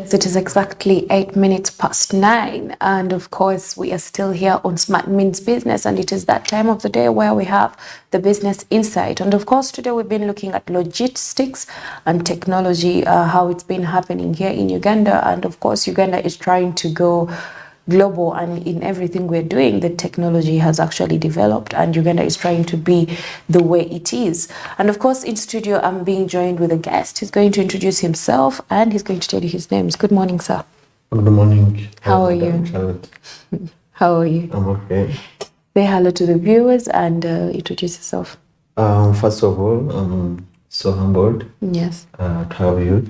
Yes, it is exactly 8 minutes past 9. And of course, we are still here on Smart Means Business. And it is that time of the day where we have the business insight. And of course, today we've been looking at logistics and technology, how it's been happening here in Uganda. And of course, Uganda is trying to go global, and in everything we're doing, the technology has actually developed, and Uganda is trying to be the way it is. And of course, in studio, I'm being joined with a guest. He's going to introduce himself and he's going to tell you his names. Good morning, sir. Good morning. How are you? Charlotte. How are you? I'm okay. Say hello to the viewers and introduce yourself. First of all, I'm so humbled Yes. to have you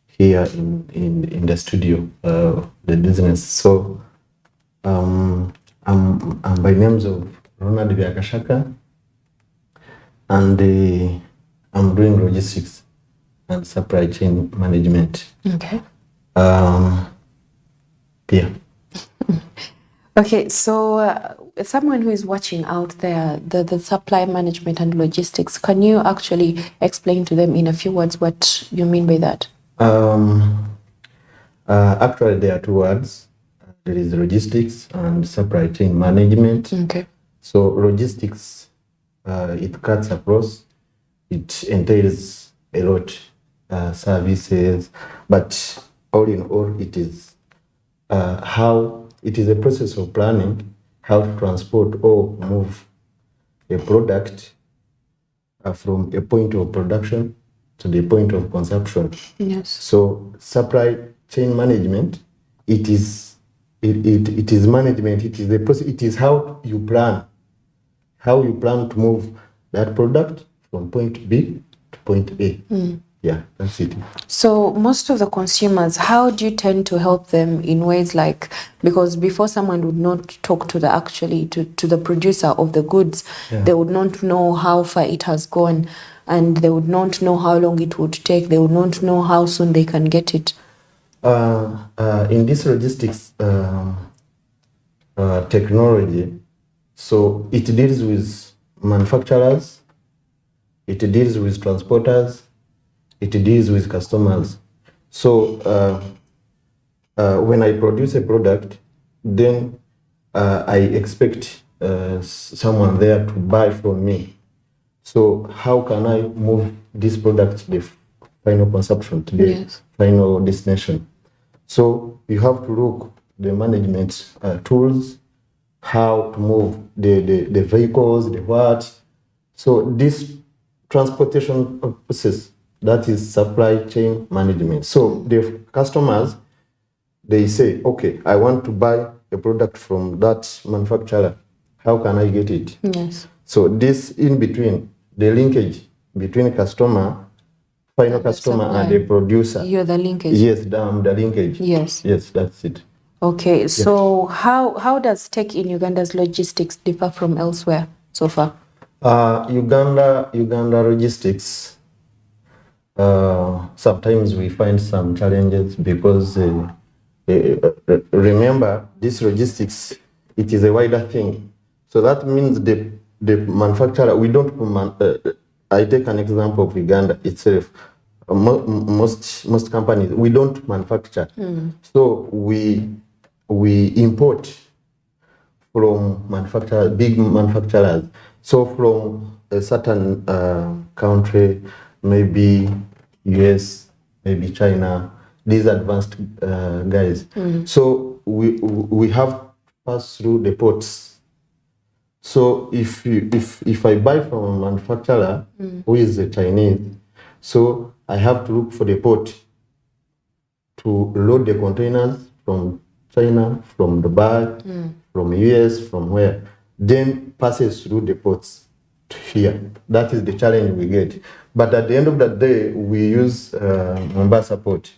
here in the studio, the business. So I'm by names of Ronald Byakashaka, and I'm doing logistics and supply chain management. Okay. Yeah. Okay, so someone who is watching out there, the supply management and logistics, can you actually explain to them in a few words what you mean by that? Actually, there are two words. There is logistics and supply chain management. Okay. So logistics, it cuts across. It entails a lot, services, but all in all, it is how it is a process of planning how to transport or move a product from a point of production to the point of consumption. Yes. So supply chain management, it is management. It is the process. It is how you plan to move that product from point B to point A. Yeah, that's it. So most of the consumers, how do you tend to help them in ways like, because before someone would not talk to the producer of the goods, they would not know how far it has gone, and they would not know how long it would take. They would not know how soon they can get it. In this logistics technology, so it deals with manufacturers, it deals with transporters, it deals with customers. So when I produce a product, then I expect someone there to buy from me. So how can I move this product to the final consumption, to the final destination? So you have to look the management tools, how to move the vehicles, the what. So this transportation process, that is supply chain management. So the customers, they say, okay, I want to buy a product from that manufacturer. How can I get it? Yes. So this in between, the linkage between final customer and the producer. You're the linkage. Yes, I'm the linkage. Yes. Yes, that's it. Okay, so how does tech in Uganda's logistics differ from elsewhere so far? Uganda logistics, sometimes we find some challenges because remember, this logistics, it is a wider thing. So that means the manufacturer, we don't, I take an example of Uganda itself. Most companies, we don't manufacture. So we import from big manufacturers. So from a certain country, maybe US, maybe China, these advanced guys. So we have to pass through the ports. So if I buy from a manufacturer who is a Chinese, so I have to look for the port to load the containers from China, from Dubai, from US, from where, then passes through the ports to here. That is the challenge we get. But at the end of the day, we use Mombasa port.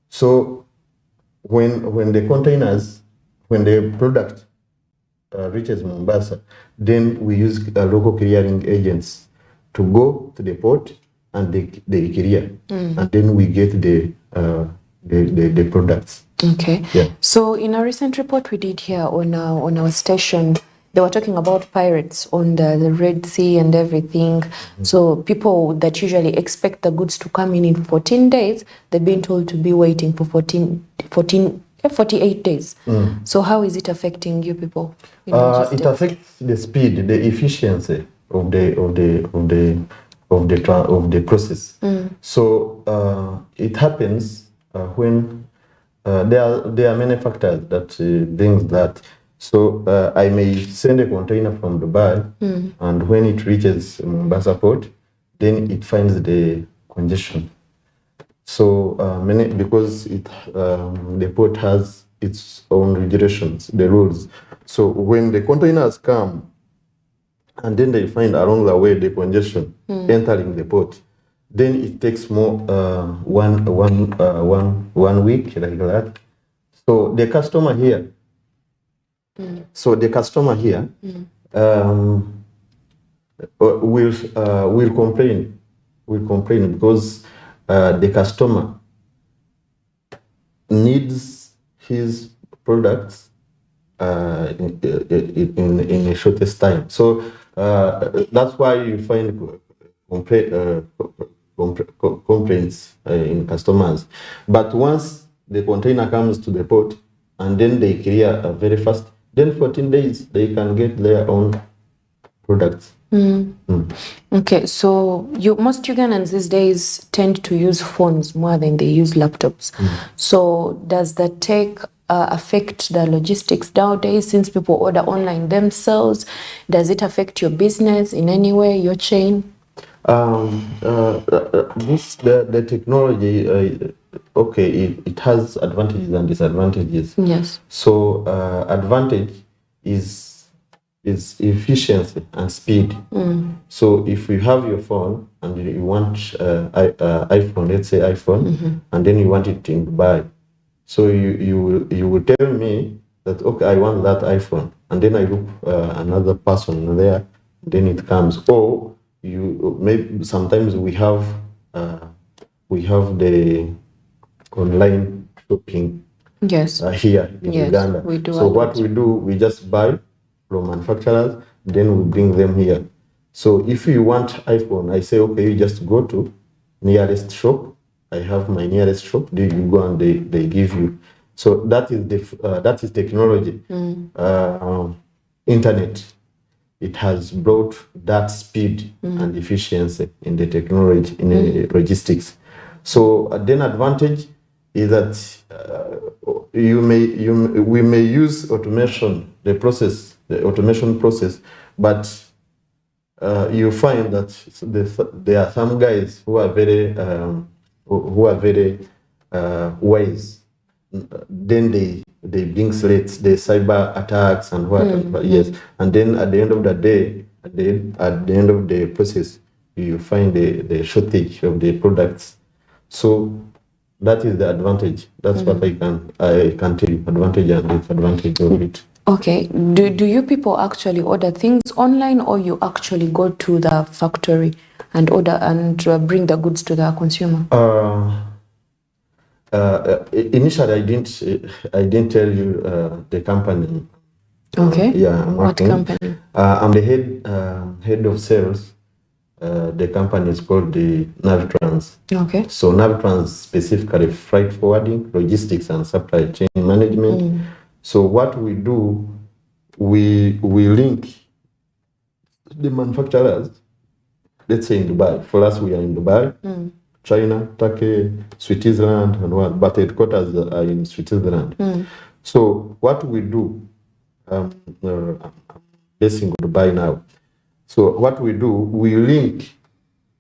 So when the product reaches Mombasa, then we use local clearing agents to go to the port and they clear, and then we get the products. Okay. Yeah. So in a recent report we did here on our station, they were talking about pirates on the Red Sea and everything. So people that usually expect the goods to come in 14 days, they've been told to be waiting for 48 days. So how is it affecting you people in It logistics? affects the speed, the efficiency of the process. So it happens when there are many factors that brings that. So I may send a container from Dubai, and when it reaches Mombasa port, then it finds the congestion. So because the port has its own regulations, the rules. So when the containers come, and then they find along the way the congestion entering the port, then it takes more 1 week like that. So the customer here, will complain because the customer needs his products in the shortest time. So that's why you find complaints in customers. But once the container comes to the port and then they clear very fast, then 14 days they can get their own products. Okay, so most Ugandans these days tend to use phones more than they use laptops. So does that affect the logistics nowadays since people order online themselves? Does it affect your business in any way, your chain? The technology, it has advantages and disadvantages. Yes. So advantage is efficiency and speed. So if you have your phone and you want iPhone, let's say iPhone, and then you want it in Dubai, so you will tell me that okay, I want that iPhone, and then I look another person there, then it comes. Or maybe sometimes we have the online shopping. Yes. Here in Uganda. We do. So what we do, we just buy from manufacturers, then we bring them here. So if you want iPhone, I say, okay, you just go to nearest shop. I have my nearest shop. Then you go and they give you. So that is technology. Internet. It has brought that speed and efficiency in the technology, in the logistics. So then advantage is that we may use automation, the automation process, but you find that there are some guys who are very wise. Then they bring threats, the cyber attacks and what. Yes, and then at the end of the day, at the end of the process, you find the shortage of the products. So that is the advantage. That's what I can tell you, advantage and disadvantage of it. Okay. Do you people actually order things online, or you actually go to the factory and order and bring the goods to the consumer? Initially, I didn't tell you the company. Okay. I'm what working. Company? I'm the head of sales. The company is called the Navitrans. Okay. So Navitrans specifically freight forwarding, logistics, and supply chain management. So what we do, we link the manufacturers. Let's say in Dubai. For us, we are in Dubai, China, Turkey, Switzerland, and what? But headquarters are in Switzerland. So what we do, I'm based in Dubai now. So what we do, we link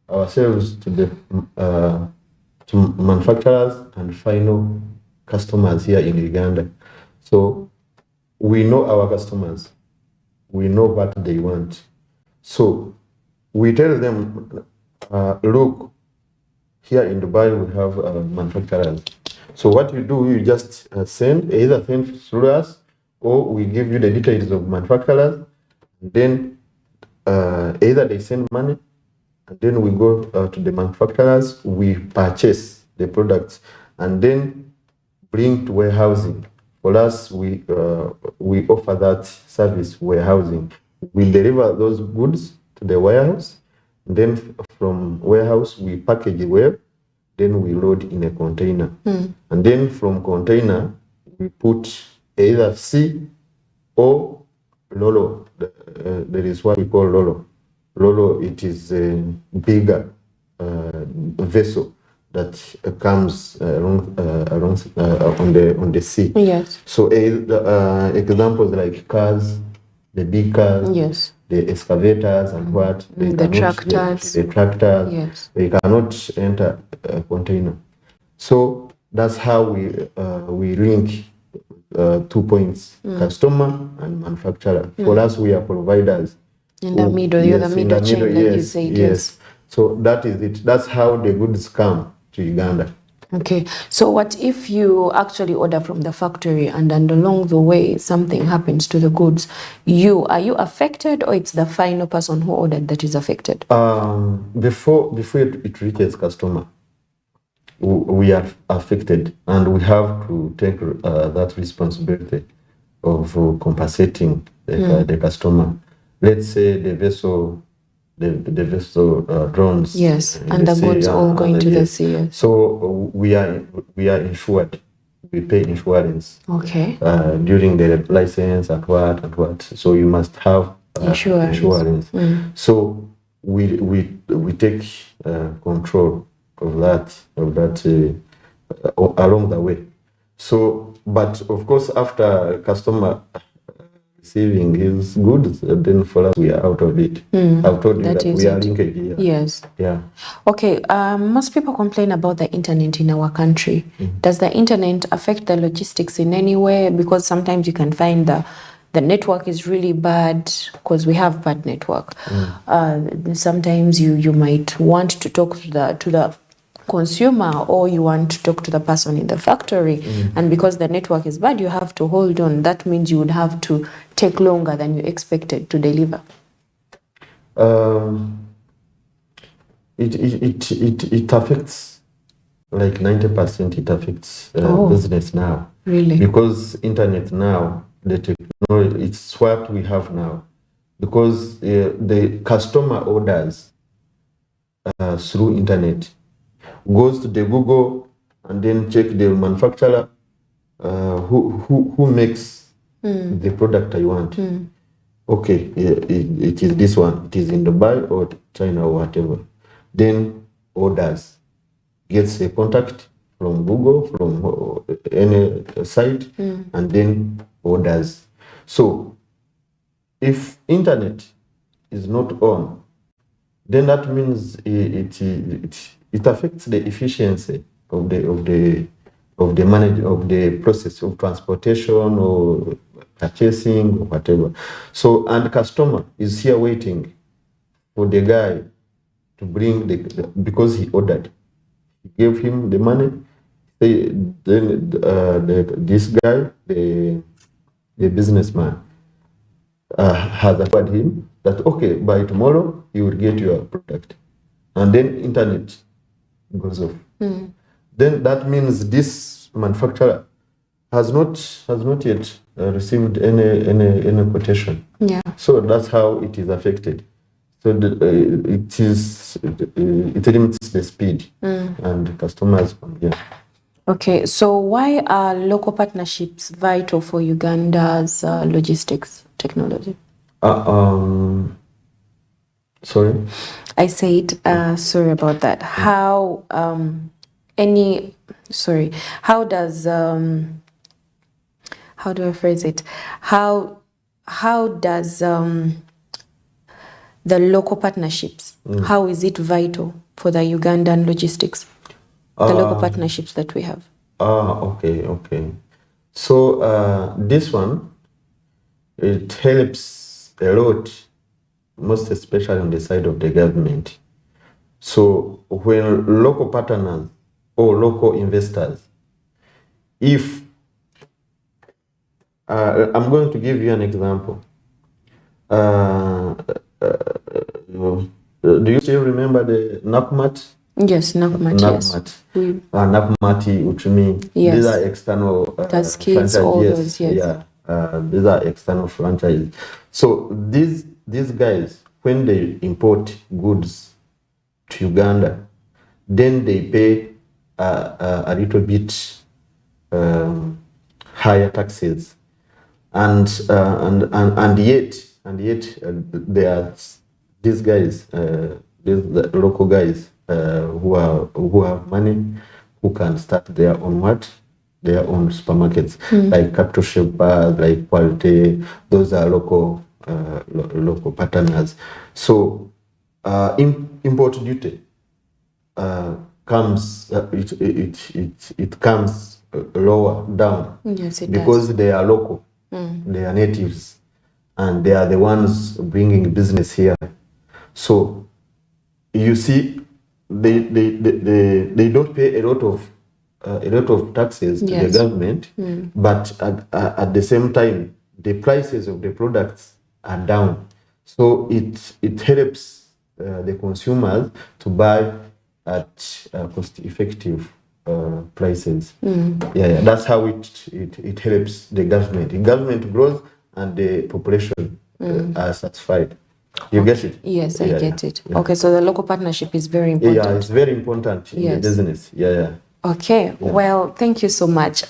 ourselves to the to manufacturers and final customers here in Uganda. So we know our customers, we know what they want. So we tell them, look, here in Dubai we have manufacturers. So what you do, you just either send through us, or we give you the details of manufacturers. Then either they send money, and then we go to the manufacturers, we purchase the products, and then bring to warehousing For us, we offer that service, warehousing. We deliver those goods to the warehouse. Then from warehouse, we package it well. Then we load in a container. And then from container, we put either sea or Lolo. There is what we call Lolo. Lolo, it is a bigger vessel that comes along on the sea. Yes. So examples like cars, the big cars, yes, the excavators and what the tractors. the tractors, Yes. they cannot enter a container. So that's how we link 2 points: customer and manufacturer. For us, we are providers. In the middle, you're the middle chain, like you yes, said. yes. So that is it. That's how the goods come to Uganda. Okay, so what if you actually order from the factory and along the way something happens to the goods? Are you affected, or it's the final person who ordered that is affected? Before it reaches customer, we are affected, and we have to take that responsibility of compensating the customer. Let's say the vessel drones. Yes, and the goods all going to the sea. Yes. So we are insured. We pay insurance. Okay. During the license and what. So you must have insurance. So we take control of that along the way. So, but of course, after customer receiving his goods, then for us we are out of it. I've told you that we are linked here. Yes. Yeah. Okay. Most people complain about the internet in our country. Does the internet affect the logistics in any way? Because sometimes you can find the network is really bad because we have bad network. Sometimes you might want to talk to the consumer, or you want to talk to the person in the factory, and because the network is bad, you have to hold on. That means you would have to take longer than you expected to deliver. It affects like 90%. It affects business now. Really? Because internet now, the technology, it's what we have now. Because the customer orders through internet, goes to the Google and then check the manufacturer who makes the product I want. Okay, it is this one. It is in Dubai or China or whatever. Then orders, gets a contact from Google, from any site, and then orders. So if internet is not on, then that means it affects the efficiency of the process of transportation or purchasing or whatever. So, and the customer is here waiting for the guy to bring because he ordered. He gave him the money. Then this guy, the businessman, has assured him that okay, by tomorrow you will get your product, and then internet goes off. Then that means this manufacturer has not yet received any quotation. Yeah. So that's how it is affected. So it limits the speed and customers. Yeah. Okay, so why are local partnerships vital for Uganda's logistics technology? Sorry? I said, sorry about that. How does, how do I phrase it? How does the local partnerships, how is it vital for the Ugandan logistics? The local partnerships that we have. Okay. So this one, it helps a lot, most especially on the side of the government. So when local partners or local investors, if I'm going to give you an example. Do you still remember the NAPMAT Yes, Nakumatt, yes. Nakumatt, Uchumi. Yes. These are external That's kids, all those, yes. Yeah, these are external franchises. So these guys, when they import goods to Uganda, then they pay a little bit higher taxes, and yet there are these guys, the local guys who have money, who can start their own supermarkets, like Capital Shepherd, like Quality. Those are local partners. So import duty comes it comes lower down. Yes, it because does. they are local, they are natives, and they are the ones bringing business here. So you see, they don't pay a lot of taxes to the government, but at the same time, the prices of the products are down. So it helps the consumers to buy at cost-effective prices. Yeah, that's how it helps the government. The government grows and the population are satisfied. You get it? Yes, I get it. Yeah. Okay, so the local partnership is very important. Yeah, it's very important in the business. Yeah. Okay, well, thank you so much.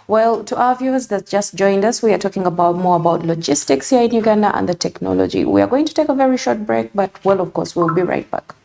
Well, to our viewers that just joined us, we are talking more about logistics here in Uganda and the technology. We are going to take a very short break, but well, of course, we'll be right back.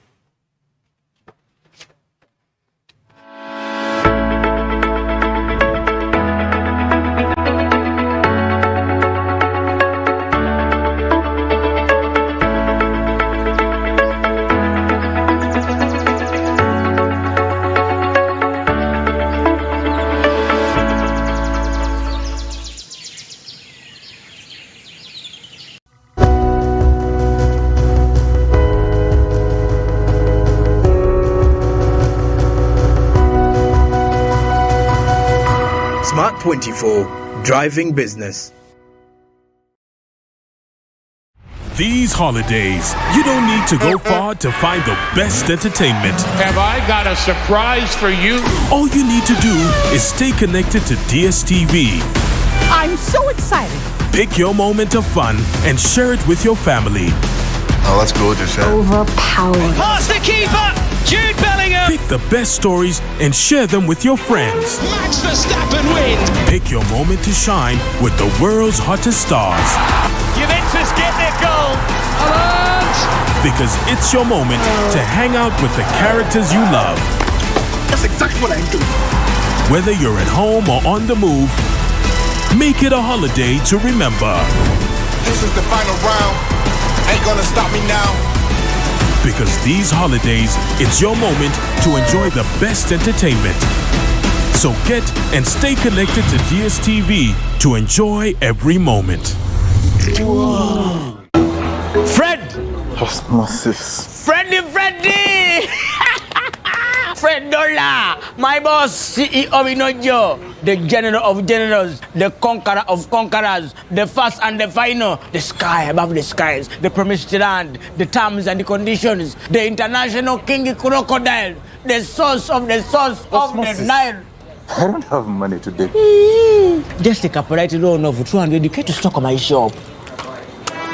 Smart 24, driving business. These holidays, you don't need to go far to find the best entertainment. Have I got a surprise for you? All you need to do is stay connected to DSTV. I'm so excited. Pick your moment of fun and share it with your family. Oh, that's gorgeous, yeah. Overpowering. Pass the keeper, Jude Bellingham. Pick the best stories and share them with your friends. Max Verstappen wins. Pick your moment to shine with the world's hottest stars. Juventus get their goal. Alert! Because it's your moment to hang out with the characters you love. That's exactly what I do. Whether you're at home or on the move, make it a holiday to remember. This is the final round. Ain't gonna stop me now. Because these holidays, it's your moment to enjoy the best entertainment. So get and stay connected to DSTV to enjoy every moment. Whoa. Fred! Osmosis. Freddy! Fred Dollar, my boss, CEO Inojo, the general of generals, the conqueror of conquerors, the first and the final, the sky above the skies, the promised land, the terms and the conditions, the international king crocodile, the source of the Nile. I don't have money today. Just take a polite loan of 200k to stock my shop.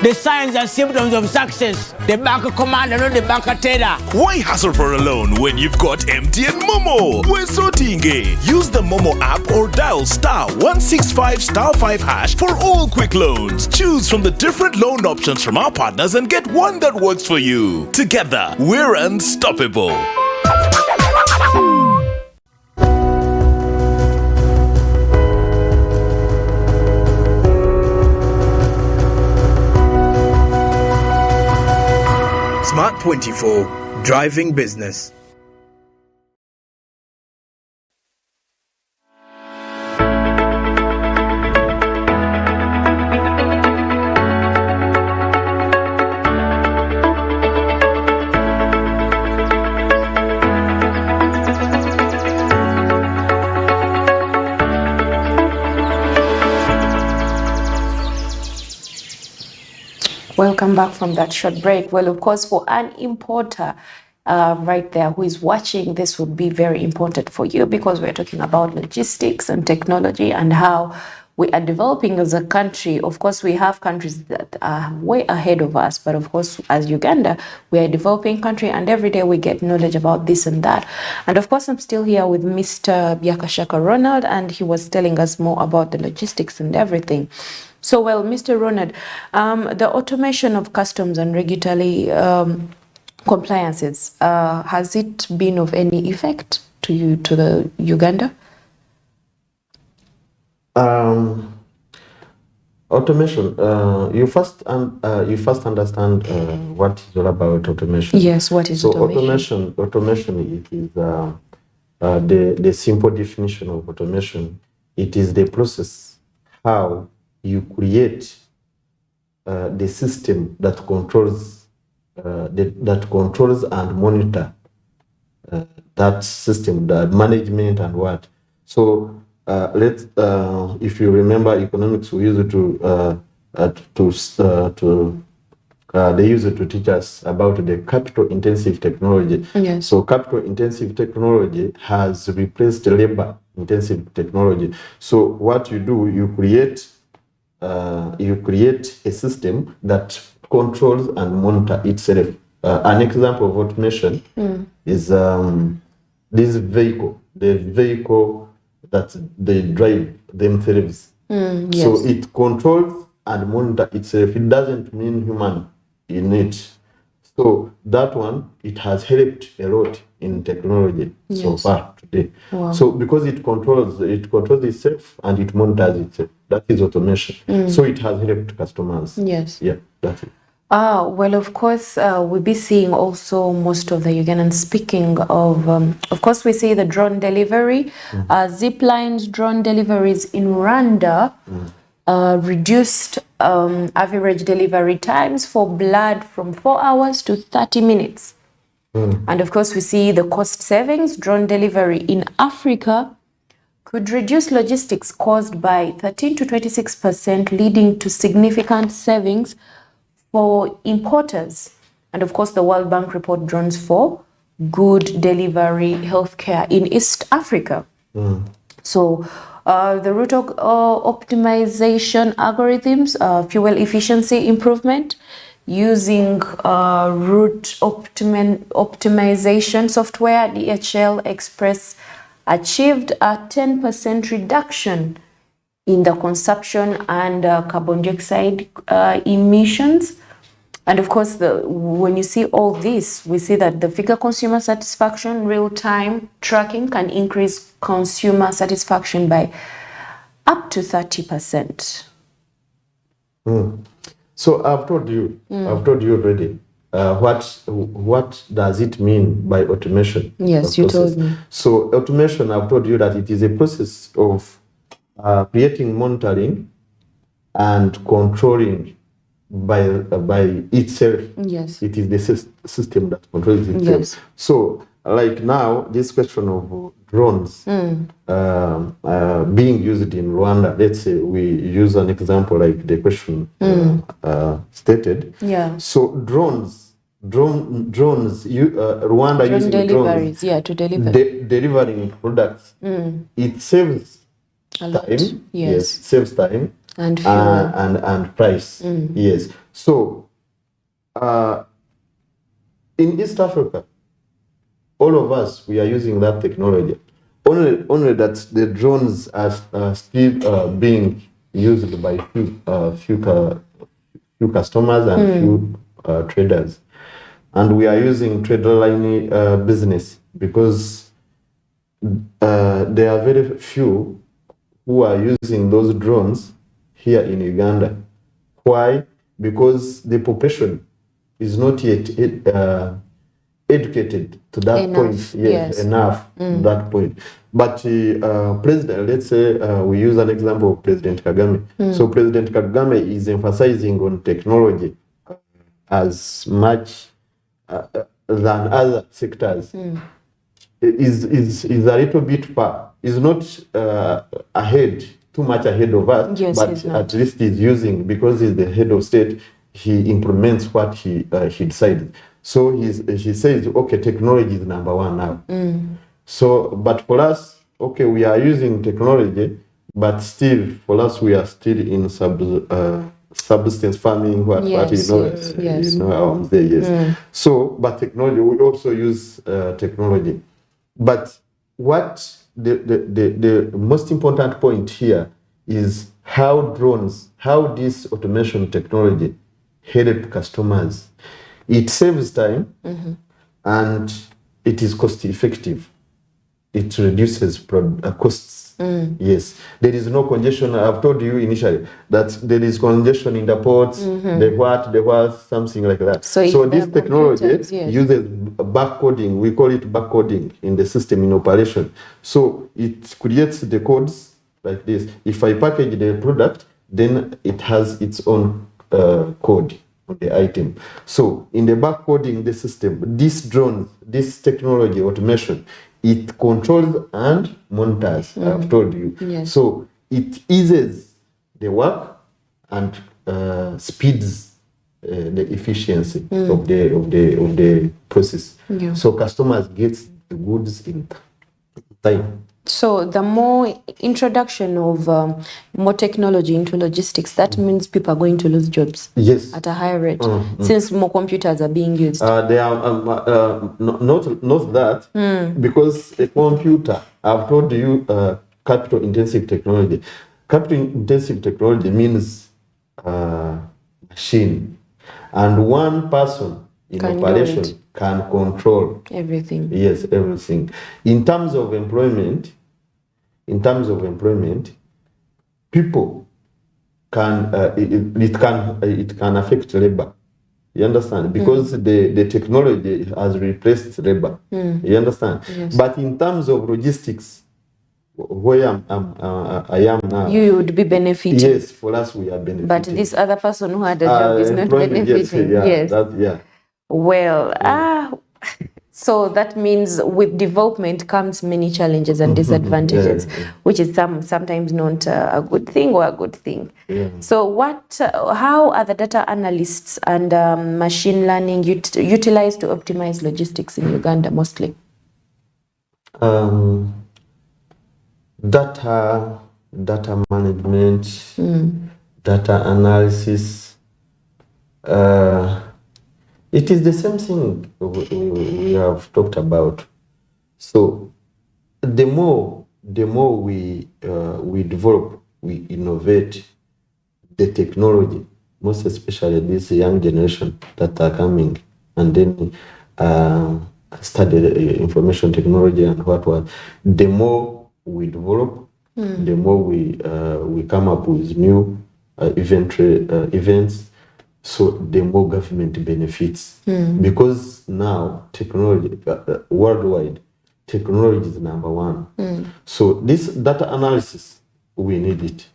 The signs and symptoms of success. The bank commander, not the bank teller. Why hassle for a loan when you've got MTN Momo? We're sorting. Use the Momo app or dial *165*5# for all quick loans. Choose from the different loan options from our partners and get one that works for you. Together, we're unstoppable. Smart 24, driving business. Welcome back from that short break. Well, of course, for an importer, right there who is watching, this would be very important for you, because we're talking about logistics and technology and how we are developing as a country. Of course, we have countries that are way ahead of us, but of course, as Uganda, we are a developing country, and every day we get knowledge about this and that. And of course, I'm still here with Mr. Byakashaka Ronald, and he was telling us more about the logistics and everything. So, well, Mr. Ronald, the automation of customs and regulatory compliances, has it been of any effect to you, to the Uganda? Automation. You first understand what is all about automation. Yes, what is automation? Automation is the simple definition of automation. It is the process how you create the system that controls and monitor that system, the management and what. So if you remember economics, we use it they use it to teach us about the capital intensive technology. Yes. So capital intensive technology has replaced labor intensive technology. So what you do, you create a system that controls and monitor itself. An example of automation is this vehicle, the vehicle that they drive themselves. Yes. So it controls and monitor itself. It doesn't mean human in it. So that one, it has helped a lot in technology so far today. Wow. So because it controls itself and it monitors itself. That is automation. So it has helped customers. Yes. Yeah, that's it. Well, of course, we'll be seeing also most of the Ugandans. Speaking of course, we see the drone delivery, zip lines, drone deliveries in Rwanda, reduced average delivery times for blood from 4 hours to 30 minutes. And of course, we see the cost savings. Drone delivery in Africa could reduce logistics cost by 13 to 26%, leading to significant savings for importers. And of course, the World Bank report drones for good delivery healthcare in East Africa. So the route optimization algorithms, fuel efficiency improvement, using route optimization software, DHL Express achieved a 10% reduction in the consumption and carbon dioxide emissions. And of course, when you see all this, we see that the figure consumer satisfaction, real-time tracking can increase consumer satisfaction by up to 30%. So I've told you already. What does it mean by automation? Yes, you told me. So automation, I've told you that it is a process of creating, monitoring, and controlling by itself. Yes. It is the system that controls itself. Yes. So, like now, this question of drones being used in Rwanda. Let's say we use an example like the question stated. Yeah. So drones. Rwanda Drone using deliveries, drones, to deliver. delivering products. It saves A lot. time. Yes. Saves time And fuel. and price. Yes. So in East Africa, all of us, we are using that technology. Only that the drones are still being used by few customers and few traders, and we are using trader line business because there are very few who are using those drones here in Uganda. Why? Because the population is not yet educated to that Enough, point. yes. Enough to that point. But President, let's say we use an example of President Kagame. So President Kagame is emphasizing on technology as much than other sectors. Is a little bit far. Is not ahead, too much ahead of us. Yes, but he's not. at least he's using, because he's the head of state. He implements what he decided. So he says, okay, technology is number one now. So, but for us, okay, we are using technology, but still, for us, we are still in subsistence farming. What Yes. you know, yes. So, but technology, we also use technology. But what the most important point here is how this automation technology help customers. It saves time and it is cost effective. It reduces costs. Yes, there is no congestion. I've told you initially that there is congestion in the ports, the what, something like that. So this technology uses barcoding. We call it barcoding in the system in operation. So it creates the codes like this. If I package the product, then it has its own code on the item. So in the barcoding the system, this technology automation, it controls and monitors. I've told you. Yes. So it eases the work and speeds the efficiency of the process. Yeah. So customers get the goods in time. So the more introduction of more technology into logistics, that means people are going to lose jobs. Yes. At a higher rate, since more computers are being used. They are not that because a computer. I've told you capital intensive technology. Capital intensive technology means machine, and one person in operation can control everything. Yes, everything. In terms of employment, people can it can affect labor. You understand? Because the technology has replaced labor. You understand? Yes. But in terms of logistics, where I am now, you would be benefiting. Yes, for us we are benefiting. But this other person who had a job is not benefiting. Yes. Well, so that means with development comes many challenges and disadvantages, which is sometimes not a good thing or a good thing. Yeah. So how are the data analysts and machine learning utilized to optimize logistics in Uganda mostly? Data management, data analysis. It is the same thing we have talked about. So the more we develop, we innovate the technology, most especially this young generation that are coming, and then study information technology and what. The more we develop, the more we come up with new events. So the more government benefits, because now technology worldwide, technology is number one. So this data analysis, we need it.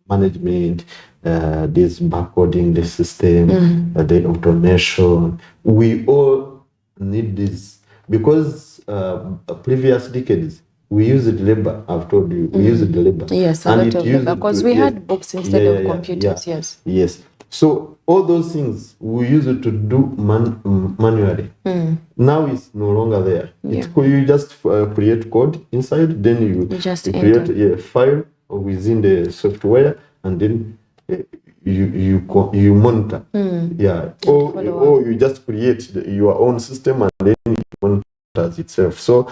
Management, this barcoding, the system, the automation, we all need this because previous decades we used labor. I've told you, we used the labor. Yes, a lot of labor because we had books instead of computers. Yes. So all those things we used to do manually. Now it's no longer there. You just create code inside, then you just create a file within the software, and then you monitor. Or you just create your own system and then it monitors itself. So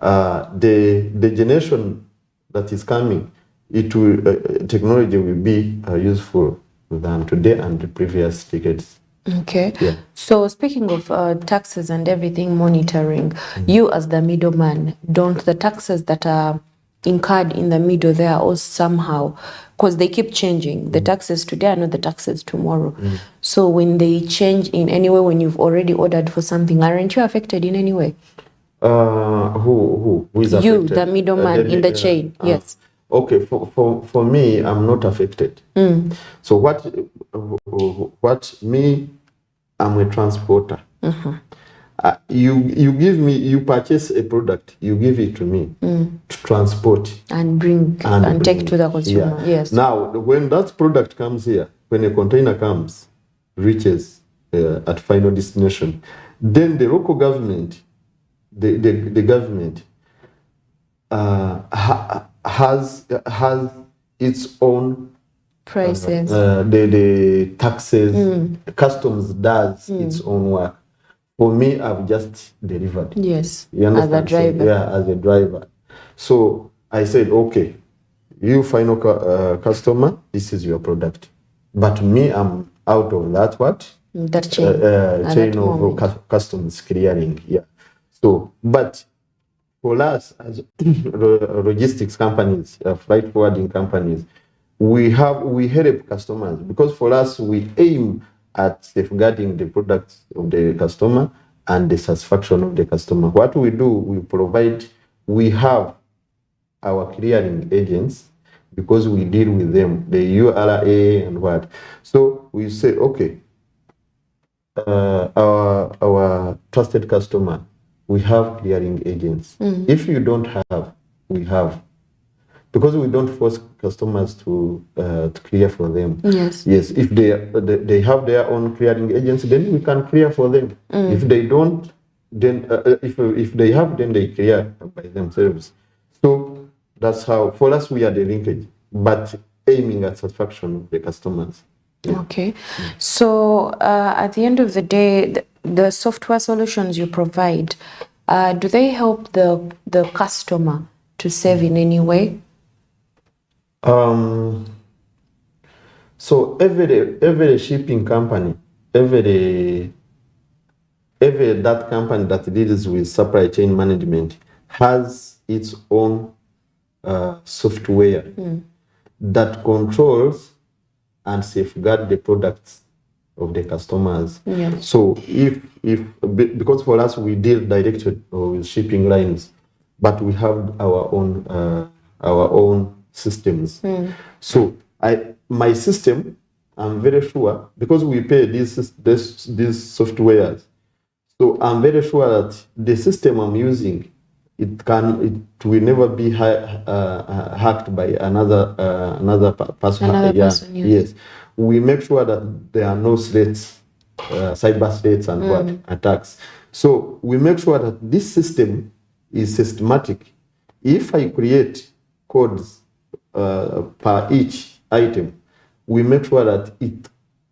the generation that is coming, technology will be useful than today and the previous decades. Okay. Yeah. So speaking of taxes and everything monitoring, you as the middleman, don't the taxes that are incurred in the middle there or somehow, because they keep changing, the taxes today are not the taxes tomorrow. So when they change in any way, when you've already ordered for something, aren't you affected in any way? Who is affected? You, the middleman in the chain. Yes. Okay, for me, I'm not affected. So what me, I'm a transporter. You purchase a product, you give it to me to transport and bring and take to the consumer. Yes. Now, when that product comes here, when a container comes, reaches at final destination. Then the local government, the government has its own Prices. the taxes. Customs does its own work. For me, I've just delivered. Yes. You As a understand? driver. So, yeah, as a driver. So I said, okay, you final customer, this is your product. But me, I'm out of that what? That chain. At Chain that of moment. customs clearing. Yeah. So, but for us as logistics companies, freight forwarding companies, we help customers because for us we aim at safeguarding the products of the customer and the satisfaction of the customer. What we do, we have our clearing agents because we deal with them, the URA and what. So we say, okay, our trusted customer, we have clearing agents. If you don't have, we have. Because we don't force customers to clear for them. Yes. Yes. If they have their own clearing agents, then we can clear for them. If they don't, then if they have, then they clear by themselves. So that's how, for us, we are the linkage, but aiming at satisfaction of the customers. Yeah. Okay. So at the end of the day, the software solutions you provide, do they help the customer to save in any way? So every shipping company, every that company that deals with supply chain management has its own software that controls and safeguard the products of the customers. Yes. So because for us we deal directly with shipping lines, but we have our own systems. So my system, I'm very sure, because we pay these softwares, so I'm very sure that the system I'm using, it will never be hacked by another person. Another person, Yes. We make sure that there are no threats, cyber threats and what attacks. So we make sure that this system is systematic. If I create codes per each item, we make sure that it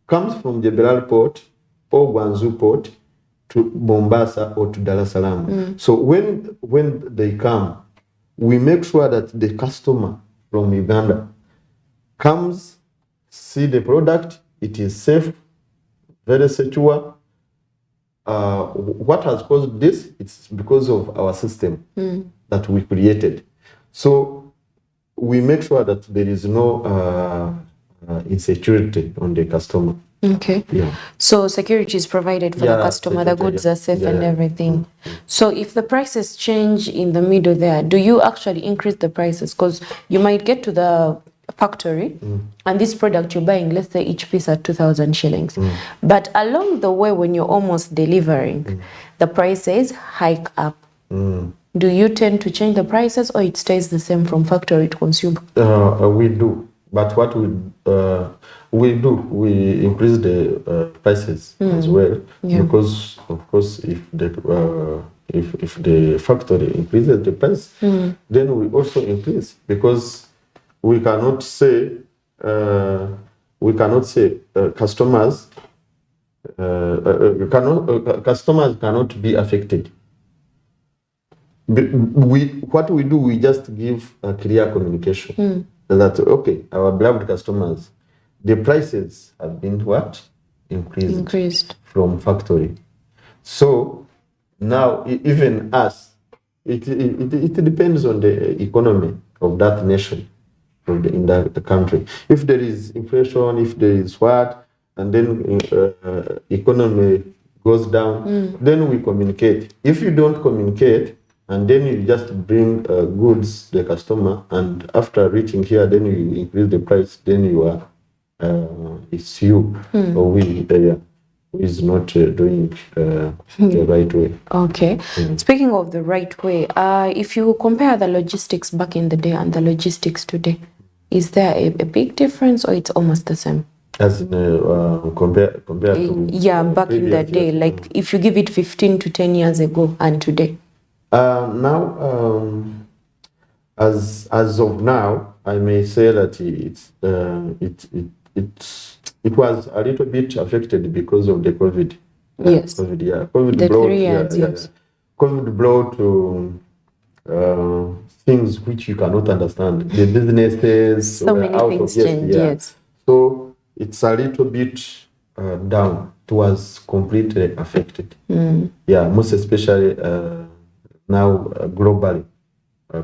comes from Jebel Port or Guangzhou Port to Mombasa or to Dar es Salaam. So when they come, we make sure that the customer from Uganda comes, see the product, it is safe, very secure. What has caused this? It's because of our system that we created. So we make sure that there is no insecurity on the customer. Okay. Yeah. So security is provided for the customer, the security, goods are safe and everything. So if the prices change in the middle there, do you actually increase the prices? Because you might get to the factory and this product you're buying, let's say each piece at 2,000 shillings. But along the way when you're almost delivering, the prices hike up. Do you tend to change the prices or it stays the same from factory to consumer? We do. But what we increase the prices as well, because of course if the factory increases the price, then we also increase, because we cannot say customers cannot be affected. What we do, we just give a clear communication that, okay, our beloved customers, the prices have been what? Increased from factory. So now even us, it depends on the economy of that nation, in the country. If there is inflation, if there is what, and then economy goes down, then we communicate. If you don't communicate, and then you just bring goods to the customer, and after reaching here, then you increase the price, then you are, it's you or we who is not doing the right way. Okay. Speaking of the right way, if you compare the logistics back in the day and the logistics today, is there a big difference or it's almost the same? As in, compared to Yeah, back in the previous day, years. like if you give it 15 to 10 years ago and today. Now, as of now, I may say that it was a little bit affected because of the COVID. Yes. COVID, yeah. COVID The brought, 3 years, yeah, yes. COVID brought things which you cannot understand. The businesses So were many out things of changed, yeah. yes. So it's a little bit down. It was completely affected. Yeah, most especially now globally.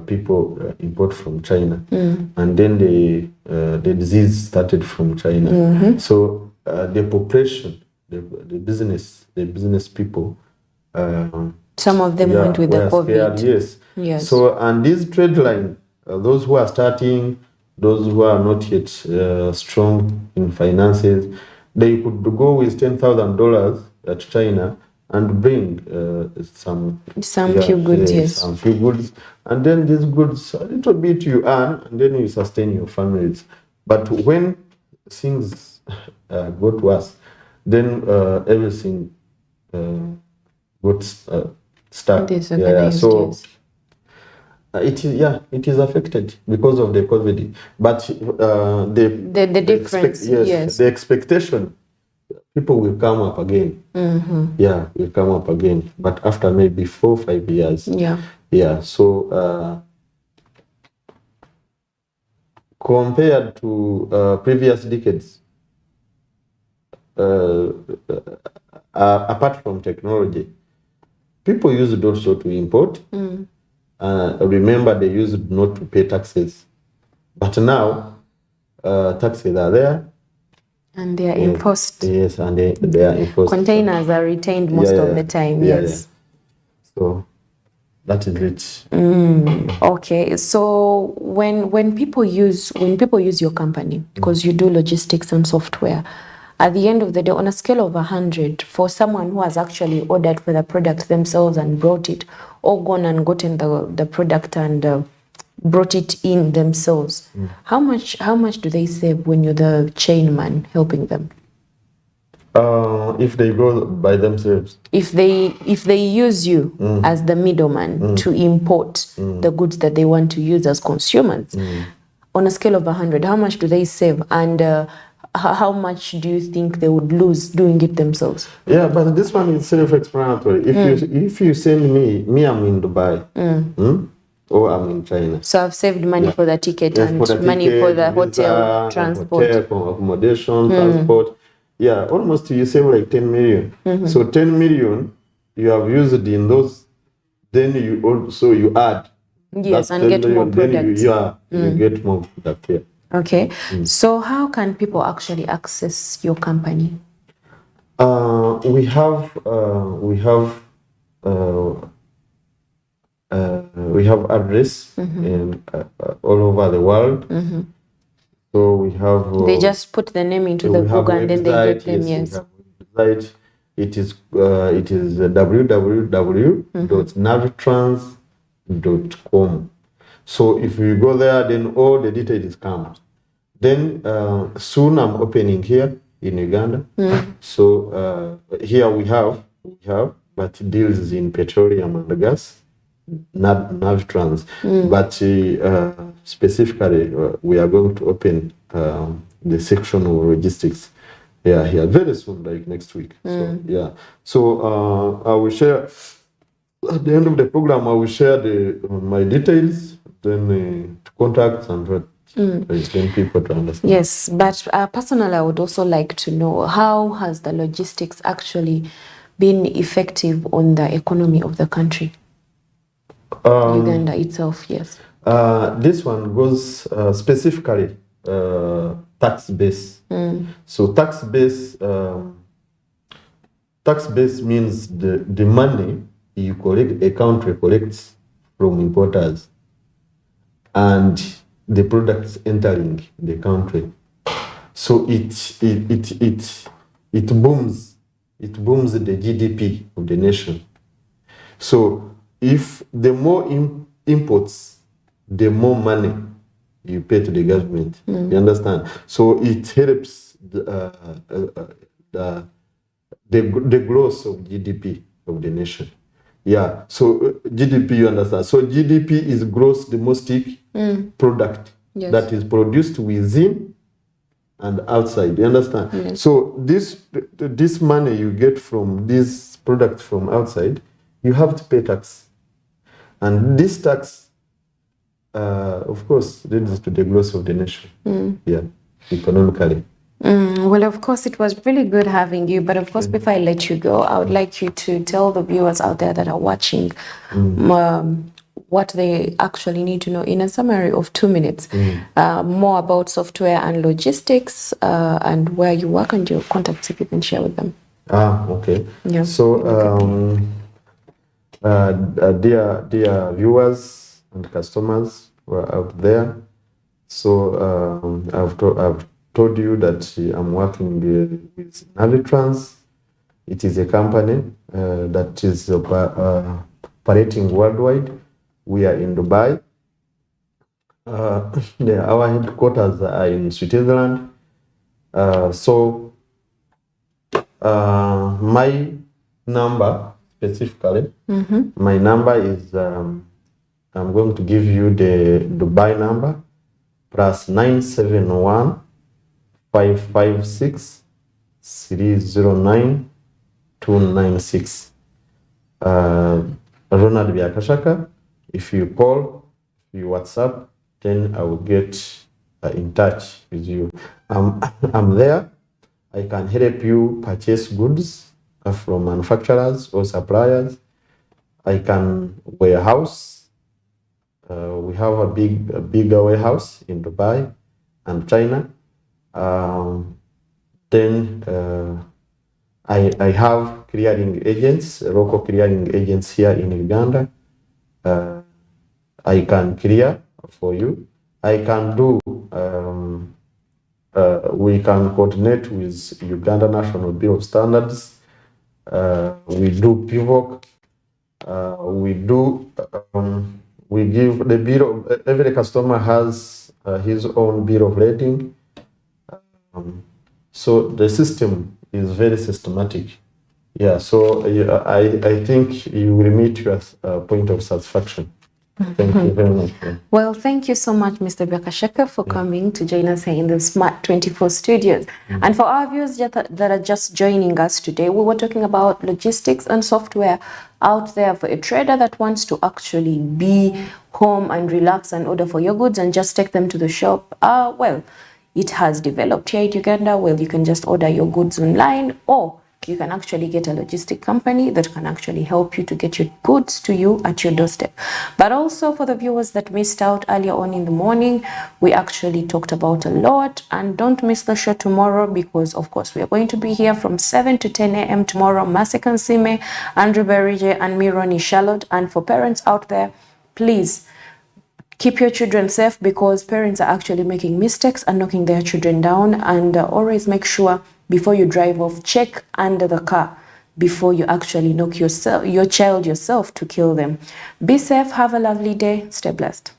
People import from China, and then the disease started from China. So the population, the business people, Some of them went with the were COVID. scared, yes. Yes. So and this trade line, those who are starting, those who are not yet strong in finances, they could go with $10,000 at China and bring some few goods, yes. some few goods, and then these goods a little bit you earn, and then you sustain your families. But when things got worse, then everything got stuck. Disorganized, So yes. it is affected because of the COVID. But The difference, yes. the expectation, people will come up again. Yeah, will come up again. But after maybe 4 or 5 years. Yeah. Yeah. So compared to previous decades, apart from technology, people used also to import. Remember, they used not to pay taxes. But now, taxes are there. And they are enforced. Yes, and they are enforced. Containers are retained most of the time, yes. So that is it. Okay, so when people use your company, because you do logistics and software, at the end of the day, on a scale of 100, for someone who has actually ordered for the product themselves and brought it, or gone and gotten the product and brought it in themselves, how much do they save when you're the chain man helping them? If they go by themselves. If they use you as the middleman to import the goods that they want to use as consumers, on a scale of 100, how much do they save, and how much do you think they would lose doing it themselves? Yeah, but this one is self-explanatory. If you send me, I'm in Dubai, or I'm in China. So I've saved money for the ticket and for the money ticket, for the visa, hotel transport. Hotel, accommodation, transport. Yeah, almost you save like 10 million. So 10 million you have used in those, then you also you add. Yes, that and get more then products. you get more product here. Okay, so how can people actually access your company? We have address in all over the world. So we have. They just put the name into the Google and then they get them. Yes. We have website. It is www.navtrans.com. So if you go there, then all the details come. Then soon I'm opening here in Uganda. So here we have, but deals in petroleum and gas, Navtrans. But specifically, we are going to open the section of logistics. Yeah, here very soon, like next week. So yeah, so I will share at the end of the program. I will share my details, then to contact and then people to understand. Yes, but personally, I would also like to know, how has the logistics actually been effective on the economy of the country? Uganda itself, yes. This one goes specifically tax base. So tax base means the money you collect, a country collects from importers, and the products entering the country. So it booms the GDP of the nation. So if the more imports, the more money you pay to the government. You understand? So it helps the growth of GDP of the nation. Yeah, so GDP, you understand. So GDP is gross domestic product that is produced within and outside. You understand? Yes. So this money you get from this product from outside, you have to pay tax, and this tax, of course, leads to the growth of the nation. Yeah, economically. Well, of course, it was really good having you. But of course, before I let you go, I would like you to tell the viewers out there that are watching what they actually need to know in a summary of 2 minutes, more about software and logistics, and where you work and your contacts, if you can share with them. Okay. Yeah. So, dear viewers and customers who are out there, so I've told you that I'm working with Navitrans. It is a company that is operating worldwide. We are in Dubai. Our headquarters are in Switzerland. So my number specifically, my number is, I'm going to give you the Dubai number, plus 971 556 309 296. Ronald Biakashaka. If you call, if you WhatsApp, then I will get in touch with you. I'm there. I can help you purchase goods from manufacturers or suppliers. I can warehouse. We have a bigger warehouse in Dubai and China. Then I have clearing agents, local clearing agents here in Uganda. I can clear for you. I can do, we can coordinate with Uganda National Bureau of Standards. We do PIVOC. We give the bureau, every customer has his own bill of lading. So the system is very systematic. Yeah, so I think you will meet your point of satisfaction. Thank you very much. Well, thank you so much, Mr. Biakashaka, for coming to join us here in the Smart 24 studios. And for our viewers that are just joining us today, we were talking about logistics and software out there for a trader that wants to actually be home and relax and order for your goods and just take them to the shop. Well, it has developed here in Uganda where you can just order your goods online, or you can actually get a logistic company that can actually help you to get your goods to you at your doorstep. But also for the viewers that missed out earlier on in the morning, we actually talked about a lot, and don't miss the show tomorrow because of course we are going to be here from 7 to 10 a.m. tomorrow. Masika Nsime, Andrew Berige and me, Ronnie Charlotte. And for parents out there, please keep your children safe because parents are actually making mistakes and knocking their children down, and always make sure before you drive off, check under the car before you actually knock your child yourself to kill them. Be safe, have a lovely day, stay blessed.